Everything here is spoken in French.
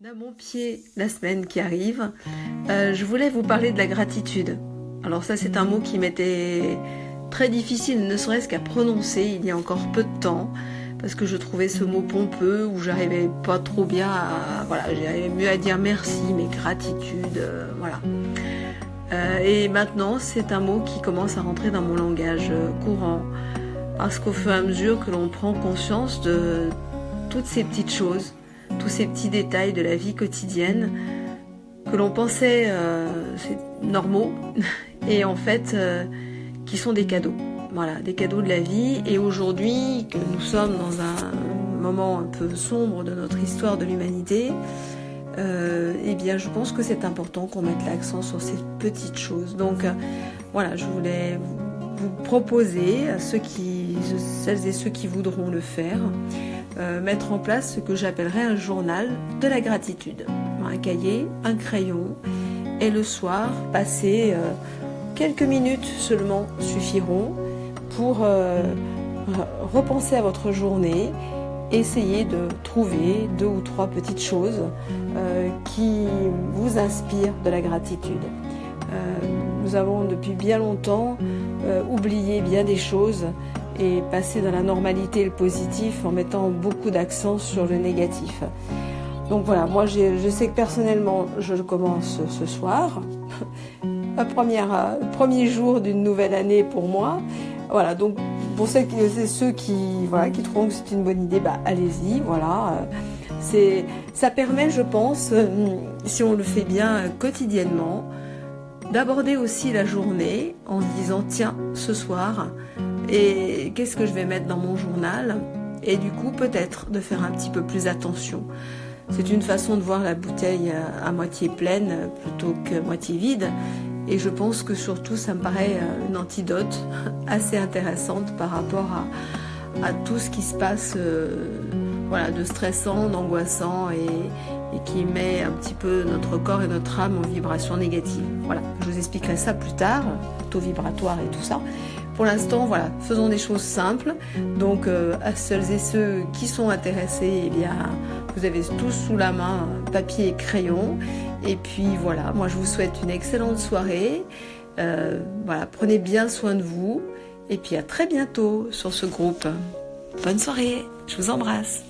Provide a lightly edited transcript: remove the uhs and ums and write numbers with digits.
D'un bon pied, la semaine qui arrive, je voulais vous parler de la gratitude. Alors ça, c'est un mot qui m'était très difficile, ne serait-ce qu'à prononcer il y a encore peu de temps, parce que je trouvais ce mot pompeux, où j'arrivais pas trop bien à... Voilà, j'arrivais mieux à dire merci, mais gratitude, voilà. Et maintenant, c'est un mot qui commence à rentrer dans mon langage courant, parce qu'au fur et à mesure que l'on prend conscience de toutes ces petites choses, tous ces petits détails de la vie quotidienne que l'on pensait normaux et en fait qui sont des cadeaux. Voilà, des cadeaux de la vie. Et aujourd'hui, que nous sommes dans un moment un peu sombre de notre histoire de l'humanité, eh bien je pense que c'est important qu'on mette l'accent sur ces petites choses. Donc voilà, je voulais vous proposer à celles et ceux qui voudront le faire, mettre en place ce que j'appellerais un journal de la gratitude. Un cahier, un crayon, et le soir, passer quelques minutes seulement suffiront pour repenser à votre journée, essayer de trouver 2 ou 3 petites choses qui vous inspirent de la gratitude. Nous avons depuis bien longtemps oublié bien des choses et passer dans la normalité et le positif en mettant beaucoup d'accent sur le négatif. Donc voilà, moi je sais que personnellement je commence ce soir, premier jour d'une nouvelle année pour moi. Voilà, donc pour ceux qui trouveront que c'est une bonne idée, allez-y, voilà. Ça permet, je pense, si on le fait bien quotidiennement, d'aborder aussi la journée en se disant tiens, ce soir, et qu'est-ce que je vais mettre dans mon journal, et du coup peut-être de faire un petit peu plus attention. C'est une façon de voir la bouteille à moitié pleine plutôt que moitié vide, et je pense que surtout ça me paraît une antidote assez intéressante par rapport à tout ce qui se passe de stressant, d'angoissant et qui met un petit peu notre corps et notre âme en vibration négative. Voilà, je vous expliquerai ça plus tard, taux vibratoire et tout ça. Pour l'instant, voilà, faisons des choses simples. Donc, à celles et ceux qui sont intéressés, eh bien, vous avez tous sous la main papier et crayon. Et puis voilà, moi je vous souhaite une excellente soirée. Voilà, prenez bien soin de vous. Et puis à très bientôt sur ce groupe. Bonne soirée, je vous embrasse.